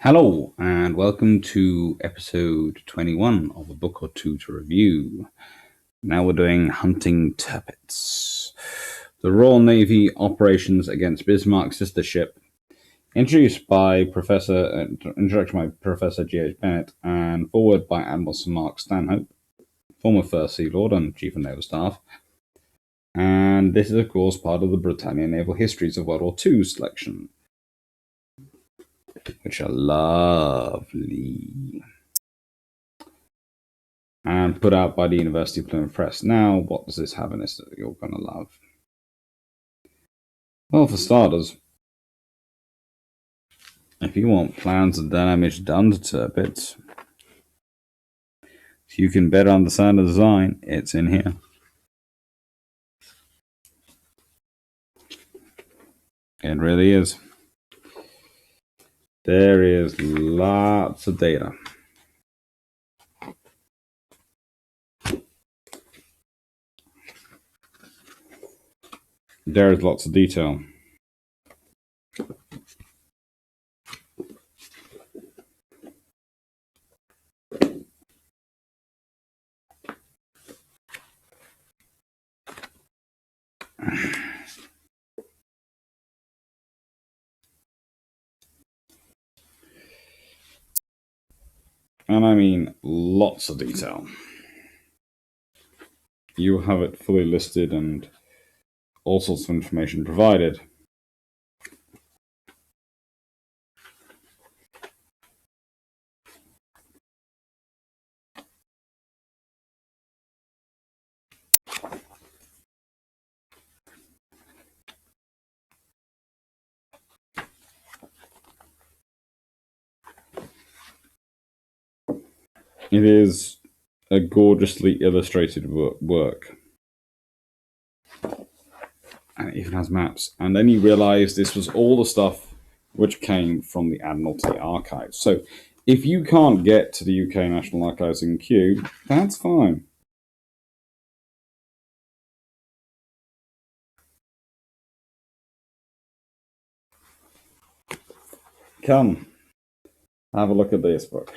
Hello, and welcome to episode 21 of A Book or Two to Review. Now we're doing Hunting Tirpitz, the Royal Navy Operations Against Bismarck's Sister Ship, introduction by Professor G.H. Bennett, and forward by Admiral Sir Mark Stanhope, former First Sea Lord and Chief of Naval Staff. And this is, of course, part of the Britannia Naval Histories of World War II selection, which are lovely, and put out by the University of Plymouth Press. Now, what does this have in this that you're going to love? Well, for starters, if you want plans and damage done to Tirpitz, so you can better understand the design, it's in here. It really is. There is lots of data. There is lots of detail. And I mean lots of detail. You have it fully listed and all sorts of information provided. It is a gorgeously illustrated work. And it even has maps. And then you realize this was all the stuff which came from the Admiralty Archives. So if you can't get to the UK National Archives in Kew, that's fine. Come, have a look at this book.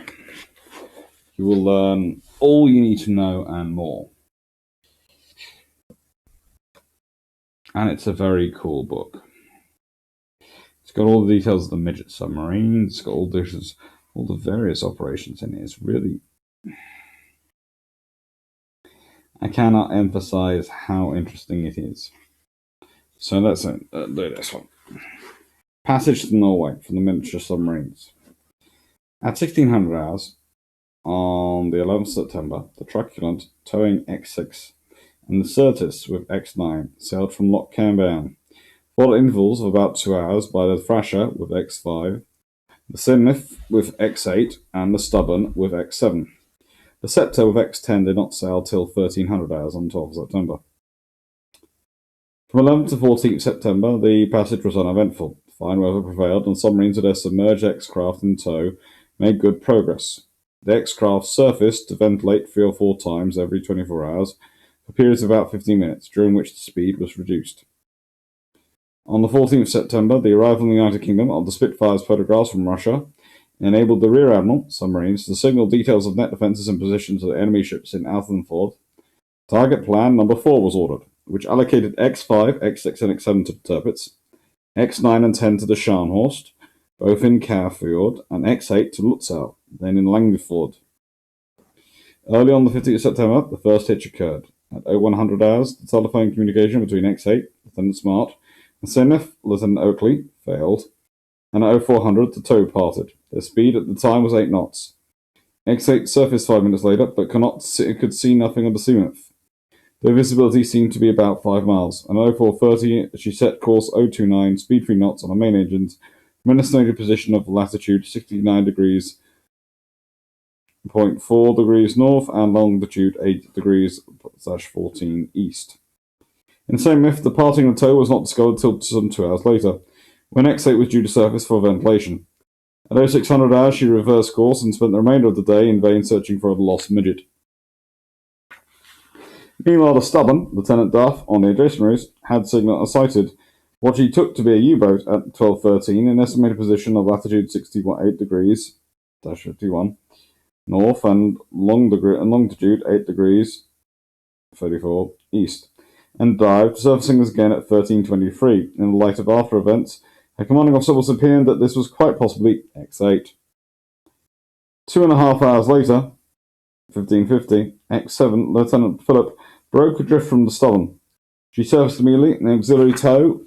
You will learn all you need to know and more. And it's a very cool book. It's got all the details of the midget submarines. It's got all the various operations in it. It's really... I cannot emphasize how interesting it is. So let's do this one. Passage to Norway from the miniature submarines. At 1600 hours, on the 11th September, the Truculent, towing X6, and the Certis with X9 sailed from Loch Cairnbairn, followed at intervals of about 2 hours by the Thrasher with X5, the Sinmith with X8, and the Stubborn with X7. The Sceptre with X10 did not sail till 1300 hours on 12th September. From 11th to 14th September, the passage was uneventful. Fine weather prevailed, and submarines with their submerged X-craft in tow made good progress. The X-craft surfaced to ventilate 3 or 4 times every 24 hours for periods of about 15 minutes, during which the speed was reduced. On the 14th September, the arrival in the United Kingdom of the Spitfire's photographs from Russia enabled the Rear Admiral submarines to signal details of net defences and positions of the enemy ships in Athenford. Target Plan Number 4 was ordered, which allocated X5, X6 and X7 to Tirpitz, X9 and 10 to the Scharnhorst, both in Caerfield, and X8 to Lutzow, then in Langford. Early on the 15th of September, the first hitch occurred. At 0100 hours, the telephone communication between X8, Lieutenant Smart, and Sinmith, Lieutenant Oakley, failed, and at 0400 the tow parted. Their speed at the time was 8 knots. X8 surfaced 5 minutes later, but could see nothing of the Sinmith. Their visibility seemed to be about 5 miles, and at 0430 she set course 029, speed 3 knots on her main engines, from an estimated position of latitude 69 degrees 0.4 degrees north and longitude 8 degrees /14 east. In the same myth, the parting of the tow was not discovered until some 2 hours later, when X8 was due to surface for ventilation. At 0600 hours, she reversed course and spent the remainder of the day in vain searching for a lost midget. Meanwhile, the Stubborn, Lieutenant Duff, on the adjacent route, had sighted What she took to be a U-boat at 12:13 in estimated position of latitude 68 degrees -51 north and longitude 8 degrees 34 east, and dived, surfacing us again at 13:23. In the light of after events, her commanding officer was opined that this was quite possibly X8. 2.5 hours later, 15:50, X7, Lieutenant Phillip, broke adrift from the stubborn. She surfaced immediately, and the auxiliary tow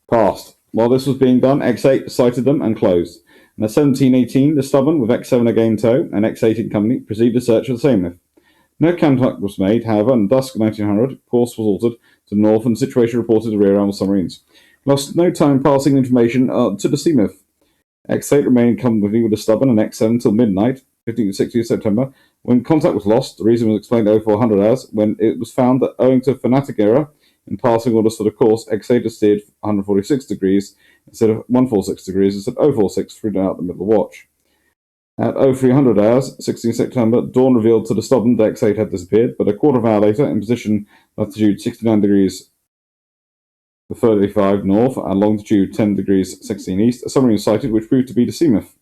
passed. While this was being done, X8 sighted them and closed. And at 17:18, the stubborn, with X7 again tow, and X8 in company, proceeded to search for the same. No contact was made, however, and dusk 1900, course was altered to the north, and the situation reported to rear admiral submarines. Lost no time passing information to the Seamouth. X8 remained in company with the stubborn and X7 until midnight, 15th to 16th September. When contact was lost, the reason was explained over 400 hours, when it was found that owing to a phonetic error in passing orders for the course, X8 had steered 146 degrees instead of 146 degrees, instead of 046 throughout the middle watch. At 0300 hours, 16th September, dawn revealed to the stubborn that X8 had disappeared, but a quarter of an hour later, in position latitude 69 degrees 35 north and longitude 10 degrees 16 east, a submarine was sighted which proved to be the Seamouth.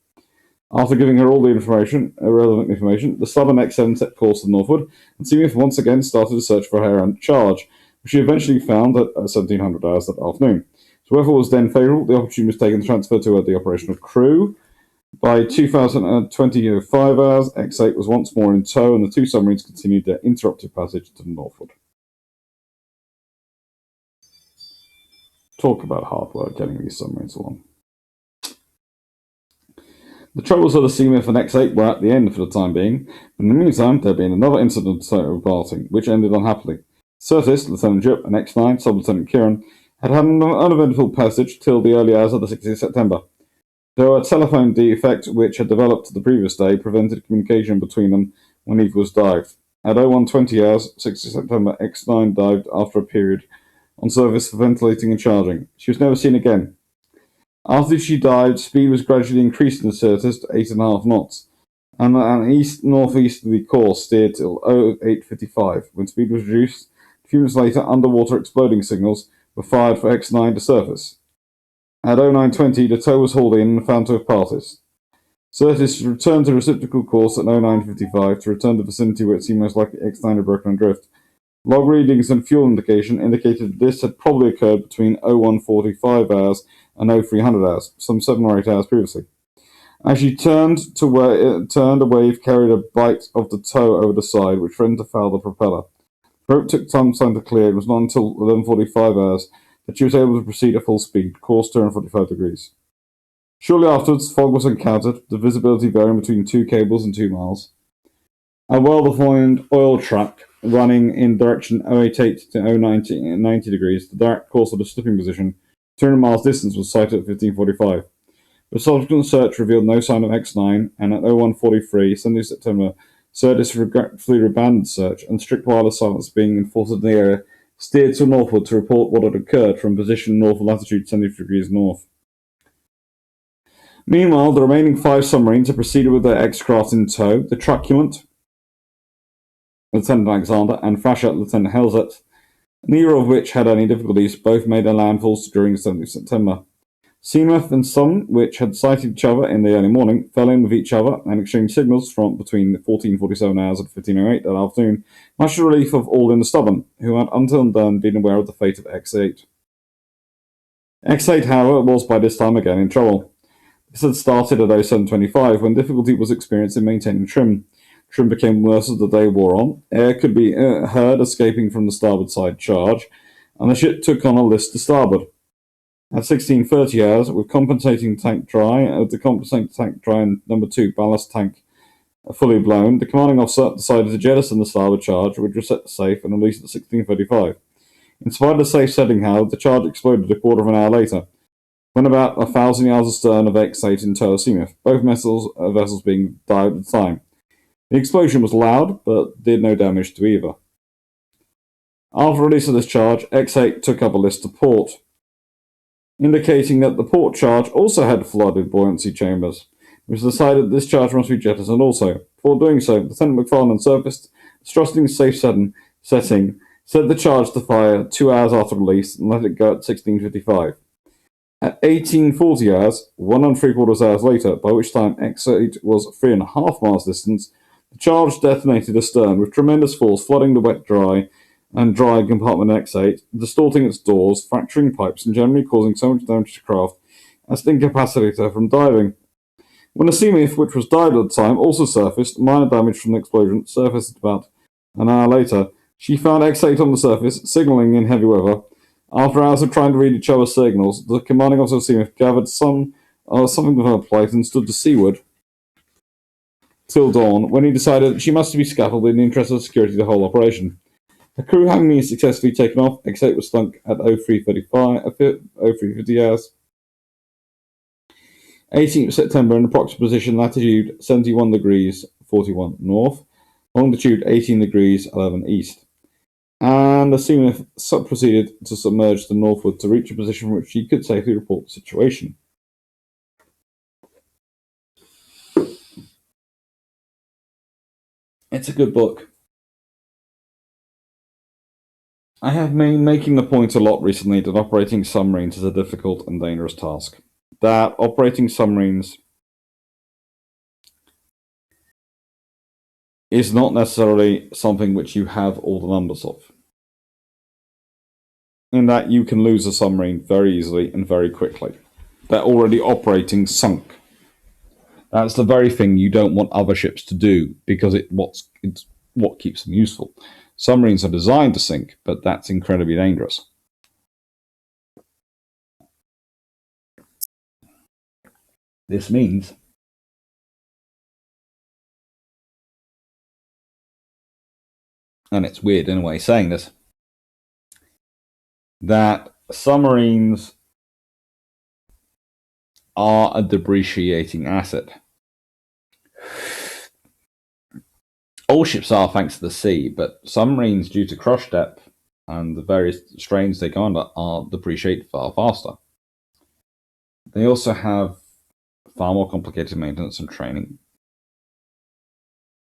After giving her all the relevant information, the stubborn X7 set course to the northward, and Seamouth once again started a search for her errant charge, which she eventually found at 1700 hours that afternoon. So weather was then favourable, the opportunity was taken to transfer to her the operational crew. By 20:25 hours, X8 was once more in tow, and the two submarines continued their interrupted passage to the northward. Talk about hard work getting these submarines along. The troubles of the Seamouth and X8 were at the end for the time being, but in the meantime there had been another incident of parting, which ended unhappily. Curtis, Lieutenant Jupp, and X9, Sub-Lieutenant Kieran, had had an uneventful passage till the early hours of the 16th September. Though a telephone defect which had developed the previous day prevented communication between them when Eve was dived. At 01:20 hours, 16th September, X9 dived after a period on service for ventilating and charging. She was never seen again. After she dived, speed was gradually increased in the Curtis to 8.5 knots, and an east-northeasterly course steered till 08:55, when speed was reduced. A few minutes later, underwater exploding signals were fired for X9 to surface. At 09:20, the tow was hauled in and found to have parted. Curtis returned to reciprocal course at 09:55 to return to the vicinity where it seemed most likely X9 had broken adrift. Log readings and fuel indication indicated that this had probably occurred between 01:45 hours and 0300 hours, some 7 or 8 hours previously. As she turned, a wave carried a bite of the tow over the side, which threatened to foul the propeller. The rope took some time to clear. It was not until 11:45 hours that she was able to proceed at full speed, course 245 degrees. Shortly afterwards, fog was encountered, the visibility varying between 2 cables and 2 miles. A well-defined oil track running in direction 088 to 090 degrees, the direct course of the slipping position, 200 miles distance, was sighted at 15:45. The subsequent search revealed no sign of X9, and at 01:43, 17 September, Curtis regretfully abandoned search, and strict wireless silence being enforced in the area, steered to northward to report what had occurred from position north of latitude 70 degrees north. Meanwhile, the remaining 5 submarines had proceeded with their X-craft in tow, the Truculent, Lieutenant Alexander, and Frasher, Lieutenant Helzet, neither of which had any difficulties. Both made their landfalls during 17th September. Seamouth and some, which had sighted each other in the early morning, fell in with each other and exchanged signals from between 14:47 hours and 15:08 that afternoon, much to the relief of all in the stubborn, who had until then been aware of the fate of X8. X8, however, was by this time again in trouble. This had started at 07:25, when difficulty was experienced in maintaining trim. Trim became worse as the day wore on. Air could be heard escaping from the starboard side charge, and the ship took on a list to starboard. At 16:30 hours, with the compensating tank dry and number 2 ballast tank fully blown, the commanding officer decided to jettison the starboard charge, which was set to safe and released at 16:35. In spite of the safe setting, however, the charge exploded a quarter of an hour later, when about 1,000 yards astern of X8 in tow of Seamouth, both vessels being dived at the time. The explosion was loud, but did no damage to either. After release of this charge, X8 took up a list to port, indicating that the port charge also had flooded buoyancy chambers. It was decided that this charge must be jettisoned also. Before doing so, Lieutenant McFarland surfaced, trusting safe setting, set the charge to fire 2 hours after release and let it go at 16:55. At 18:40 hours, 1¾ hours later, by which time X8 was 3.5 miles distant, the charge detonated astern with tremendous force, flooding the wet, dry, and dry compartment X8, distorting its doors, fracturing pipes, and generally causing so much damage to the craft as to incapacitate her from diving. When a Seamouth, which was dived at the time, also surfaced, minor damage from the explosion surfaced about an hour later. She found X8 on the surface, signaling in heavy weather. After hours of trying to read each other's signals, the commanding officer of Seamouth gathered something of her plight and stood to seaward till dawn, when he decided that she must be scaffolded in the interest of security of the whole operation. The crew having been successfully taken off, X8 was sunk at 03:50 hours. 18th September in approximate position, latitude 71 degrees 41 north, longitude 18 degrees 11 east. And the Seamouth proceeded to submerge to the northward to reach a position from which she could safely report the situation. It's a good book. I have been making the point a lot recently that operating submarines is a difficult and dangerous task. That operating submarines is not necessarily something which you have all the numbers of. In that you can lose a submarine very easily and very quickly. They're already operating sunk. That's the very thing you don't want other ships to do, because it's what keeps them useful. Submarines are designed to sink, but that's incredibly dangerous. This means and it's weird in a way saying this, that submarines are a depreciating asset. All ships are, thanks to the sea, but submarines, due to crush depth and the various strains they go under, are depreciated far faster. They also have far more complicated maintenance and training.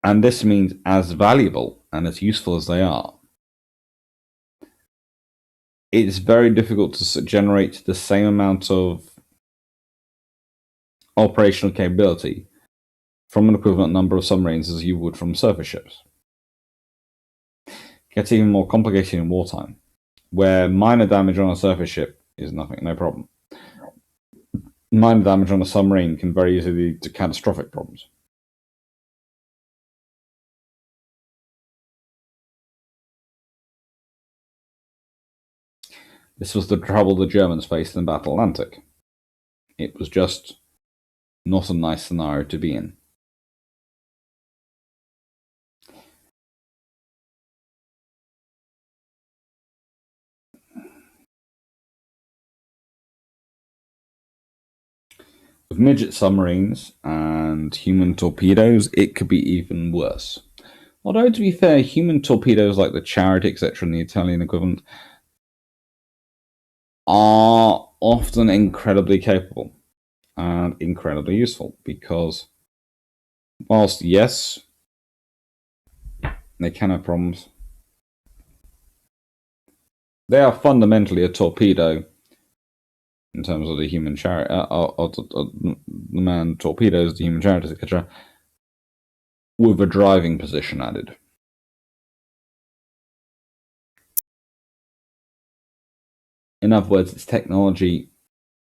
And this means, as valuable and as useful as they are, it's very difficult to generate the same amount of operational capability from an equivalent number of submarines as you would from surface ships. It gets even more complicated in wartime, where minor damage on a surface ship is nothing, no problem. Minor damage on a submarine can very easily lead to catastrophic problems. This was the trouble the Germans faced in the Battle Atlantic. It was just not a nice scenario to be in. With midget submarines and human torpedoes, it could be even worse. Although, to be fair, human torpedoes like the Charity, etc., and the Italian equivalent are often incredibly capable and incredibly useful, because whilst, yes, they can have problems, they are fundamentally a torpedo in terms of the human chariot, the manned torpedoes, the human charities, etc., with a driving position added. In other words, it's technology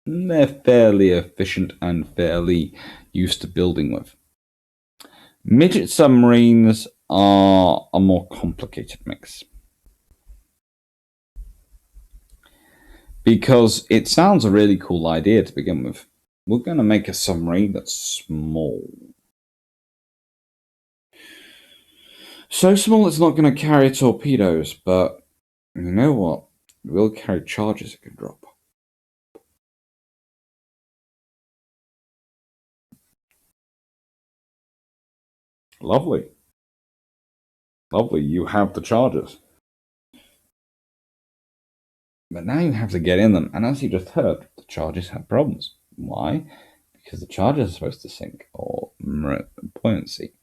they're fairly efficient and fairly used to building with. Midget submarines are a more complicated mix, because it sounds a really cool idea to begin with. We're going to make a submarine that's small. So small it's not going to carry torpedoes, but you know what? It will carry charges it can drop. Lovely. Lovely, you have the charges. But now you have to get in them, and as you just heard, the charges have problems. Why? Because the charges are supposed to sink, or buoyancy.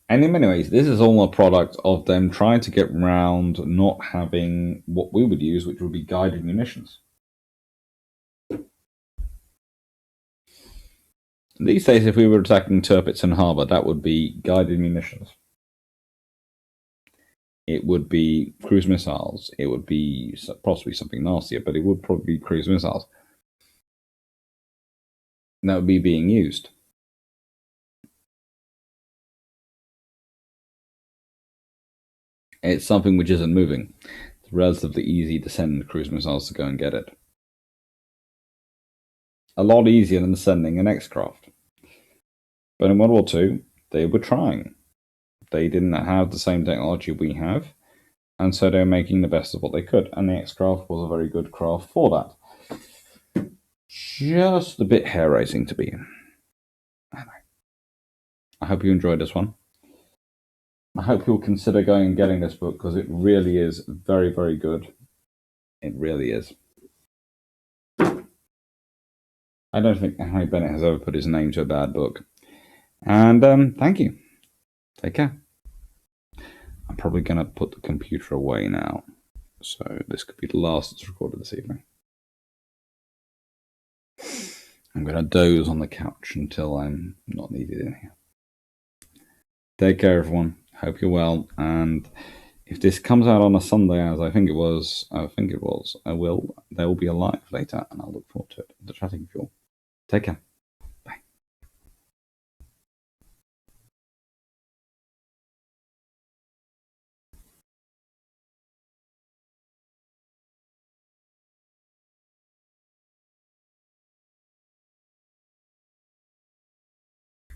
And in many ways, this is all a product of them trying to get round not having what we would use, which would be guided munitions. These days, if we were attacking Tirpitz and Harbour, that would be guided munitions. It would be cruise missiles. It would be possibly something nastier, but it would probably be cruise missiles. And that would be being used. It's something which isn't moving. It's relatively easy to send cruise missiles to go and get it. A lot easier than sending an X-craft. But in World War II, they were trying. They didn't have the same technology we have, and so they were making the best of what they could. And the X-craft was a very good craft for that. Just a bit hair-raising to be in. I hope you enjoyed this one. I hope you'll consider going and getting this book because it really is very, very good. It really is. I don't think Harry Bennett has ever put his name to a bad book. And thank you. Take care. I'm probably going to put the computer away now. So this could be the last that's recorded this evening. I'm going to doze on the couch until I'm not needed in here. Take care, everyone. Hope you're well. And if this comes out on a Sunday, as I think it was, there will be a live later, and I'll look forward to it. To chatting with you all. Take care.